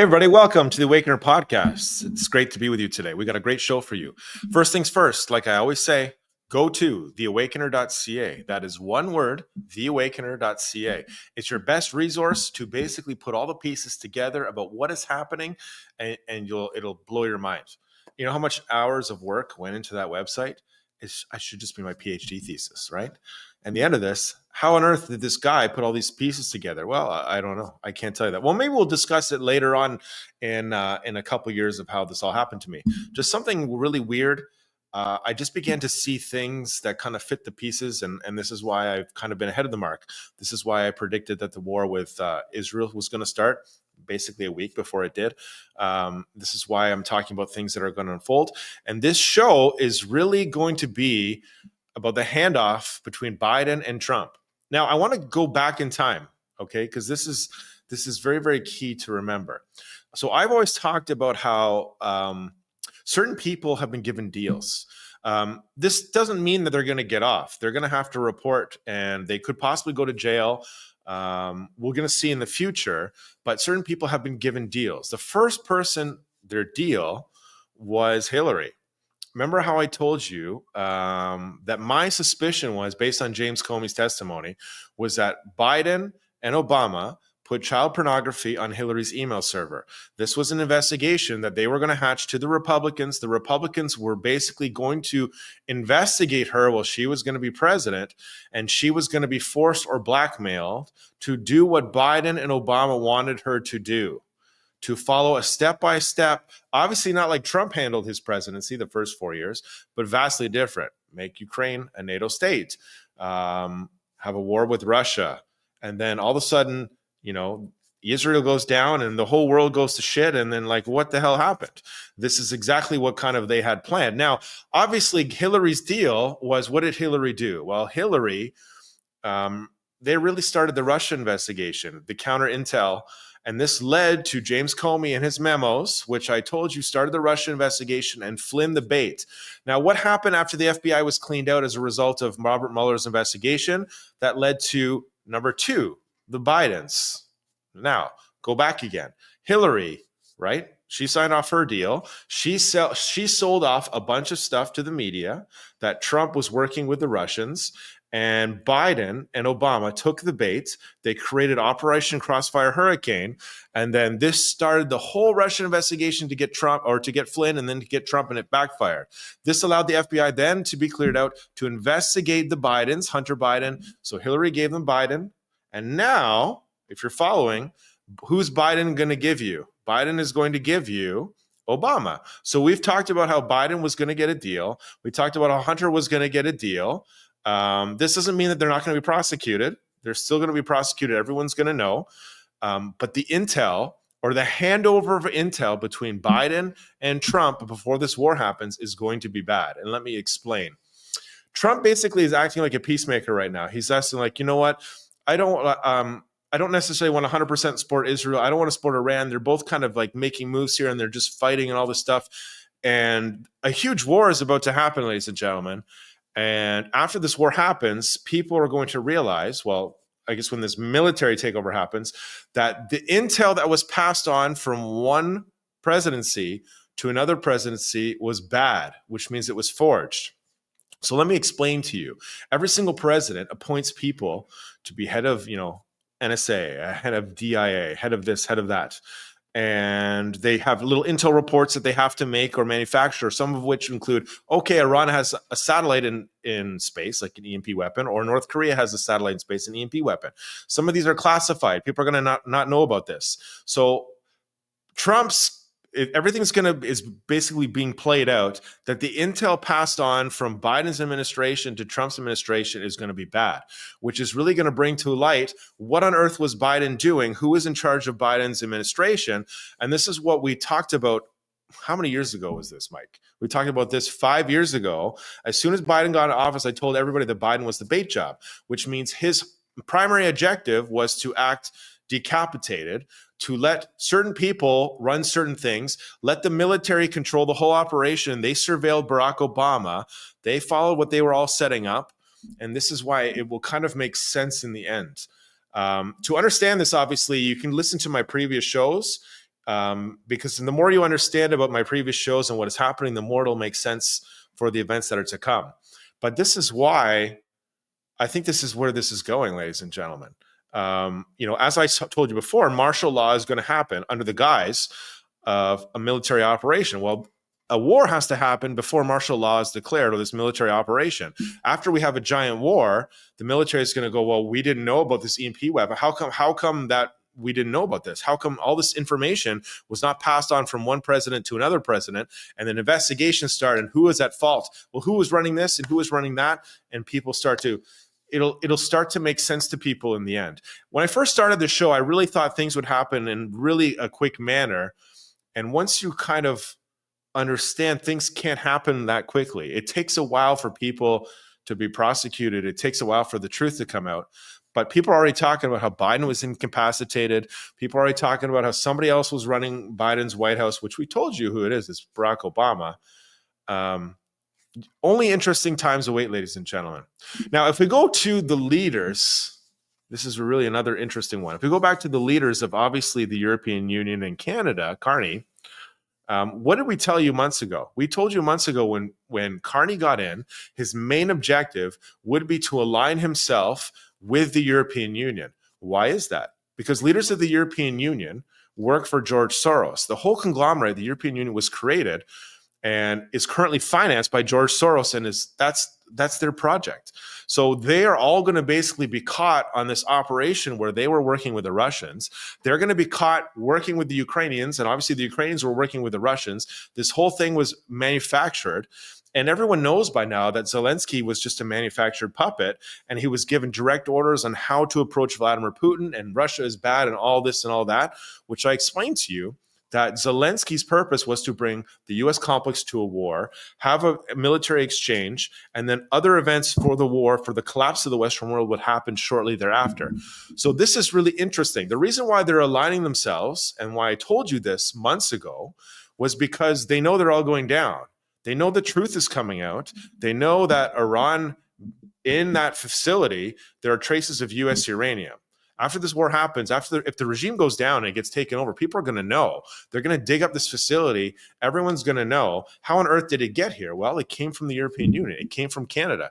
Everybody, welcome to the Awakener podcast. It's great to be with you today. We got a great show for you. First things first, like I always say, go to theawakener.ca. That is one word, theawakener.ca. It's your best resource to basically put all the pieces together about what is happening, and it'll blow your mind. You know how much hours of work went into that website? I should just be my PhD thesis, right? And the end of this, how on earth did this guy put all these pieces together? Well, I don't know. I can't tell you that. Well, maybe we'll discuss it later on in a couple of years of how this all happened to me. Just something really weird. I just began to see things that kind of fit the pieces, and this is why I've kind of been ahead of the mark. This is why I predicted that the war with Israel was going to start basically a week before it did. This is why I'm talking about things that are going to unfold. And this show is really going to be about the handoff between Biden and Trump. Now, I want to go back in time, okay? Because this is very, very key to remember. So I've always talked about how certain people have been given deals. This doesn't mean that they're going to get off. They're going to have to report, and they could possibly go to jail. We're going to see in the future, but certain people have been given deals. The first person, their deal was Hillary. Remember how I told you that my suspicion was, based on James Comey's testimony, was that Biden and Obama put child pornography on Hillary's email server. This was an investigation that they were going to hatch to the Republicans. The Republicans were basically going to investigate her while she was going to be president, and she was going to be forced or blackmailed to do what Biden and Obama wanted her to do, to follow a step-by-step, obviously not like Trump handled his presidency the first 4 years, but vastly different. Make Ukraine a NATO state, have a war with Russia, and then all of a sudden, Israel goes down and the whole world goes to shit, and then what the hell happened? This is exactly what kind of they had planned. Now, obviously, Hillary's deal was, what did Hillary do? Well, Hillary, they really started the Russia investigation, the counter intel. And this led to James Comey and his memos, which I told you started the Russia investigation, and Flynn the bait. Now, what happened after the FBI was cleaned out as a result of Robert Mueller's investigation? That led to number two, the Bidens. Now, go back again. Hillary, right? She signed off her deal. She sold off a bunch of stuff to the media that Trump was working with the Russians. And Biden and Obama took the bait. They created Operation Crossfire Hurricane. And then this started the whole Russian investigation to get Trump, or to get Flynn, and then to get Trump, and it backfired. This allowed the FBI then to be cleared out to investigate the Bidens, Hunter Biden. So Hillary gave them Biden. And now, if you're following, who's Biden going to give you? Biden is going to give you Obama. So we've talked about how Biden was going to get a deal. We talked about how Hunter was going to get a deal. This doesn't mean that they're not going to be prosecuted. They're still going to be prosecuted. Everyone's going to know. But the intel, or the handover of intel between Biden and Trump before this war happens, is going to be bad. And let me explain. Trump basically is acting like a peacemaker right now. He's asking, you know what? I don't necessarily want to 100% support Israel. I don't want to support Iran. They're both kind of making moves here, and they're just fighting and all this stuff. And a huge war is about to happen, ladies and gentlemen. And after this war happens, people are going to realize, well, I guess when this military takeover happens, that the intel that was passed on from one presidency to another presidency was bad, which means it was forged. So let me explain to you. Every single president appoints people to be head of, NSA, head of DIA, head of this, head of that. And they have little intel reports that they have to make or manufacture, some of which include, okay, Iran has a satellite in space, like an EMP weapon, or North Korea has a satellite in space, an EMP weapon. Some of these are classified. People are going to not know about this. So is basically being played out, that the intel passed on from Biden's administration to Trump's administration is going to be bad, which is really going to bring to light what on earth was Biden doing, who was in charge of Biden's administration. And this is what we talked about. How many years ago was this, Mike? We talked about this 5 years ago. As soon as Biden got into office, I told everybody that Biden was the bait job, which means his primary objective was to act decapitated, to let certain people run certain things, let the military control the whole operation. They surveilled Barack Obama. They followed what they were all setting up. And this is why it will kind of make sense in the end. To understand this, obviously, you can listen to my previous shows. Because the more you understand about my previous shows and what is happening, the more it'll make sense for the events that are to come. But this is why I think this is where this is going, ladies and gentlemen. As I told you before, martial law is going to happen under the guise of a military operation. Well, a war has to happen before martial law is declared or this military operation. After we have a giant war, the military is going to go, well, we didn't know about this EMP weapon. How come that we didn't know about this? How come all this information was not passed on from one president to another president? And then investigations start, and who is at fault? Well, who was running this and who was running that? And people start to, it'll start to make sense to people in the end. When I first started the show, I really thought things would happen in really a quick manner. And once you kind of understand, things can't happen that quickly. It takes a while for people to be prosecuted. It takes a while for the truth to come out. But people are already talking about how Biden was incapacitated. People are already talking about how somebody else was running Biden's White House, which we told you who it is. It's Barack Obama. Only interesting times await, ladies and gentlemen. Now, if we go to the leaders, this is really another interesting one. If we go back to the leaders of obviously the European Union and Canada, Carney, what did we tell you months ago? We told you months ago when Carney got in, his main objective would be to align himself with the European Union. Why is that? Because leaders of the European Union work for George Soros. The whole conglomerate, the European Union, was created and is currently financed by George Soros, and that's their project. So they are all going to basically be caught on this operation where they were working with the Russians. They're going to be caught working with the Ukrainians, and obviously the Ukrainians were working with the Russians. This whole thing was manufactured, and everyone knows by now that Zelensky was just a manufactured puppet, and he was given direct orders on how to approach Vladimir Putin, and Russia is bad, and all this and all that, which I explained to you. That Zelensky's purpose was to bring the U.S. complex to a war, have a military exchange, and then other events for the war, for the collapse of the Western world would happen shortly thereafter. So this is really interesting. The reason why they're aligning themselves and why I told you this months ago was because they know they're all going down. They know the truth is coming out. They know that Iran, in that facility, there are traces of U.S. uranium. After this war happens, if the regime goes down and it gets taken over, people are going to know. They're going to dig up this facility. Everyone's going to know. How on earth did it get here? Well, it came from the European Union. It came from Canada.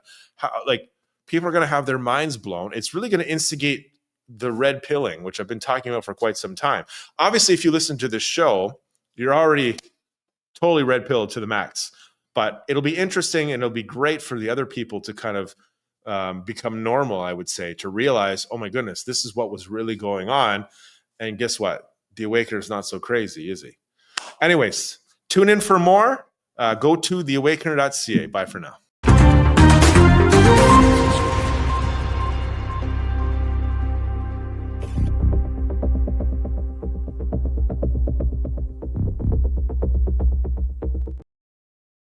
People are going to have their minds blown. It's really going to instigate the red pilling, which I've been talking about for quite some time. Obviously, if you listen to this show, you're already totally red pilled to the max. But it'll be interesting, and it'll be great for the other people to kind of become normal, I would say, to realize, oh my goodness, this is what was really going on. And guess what? The Awakener is not so crazy, is he? Anyways, tune in for more. Go to theawakener.ca. Bye for now.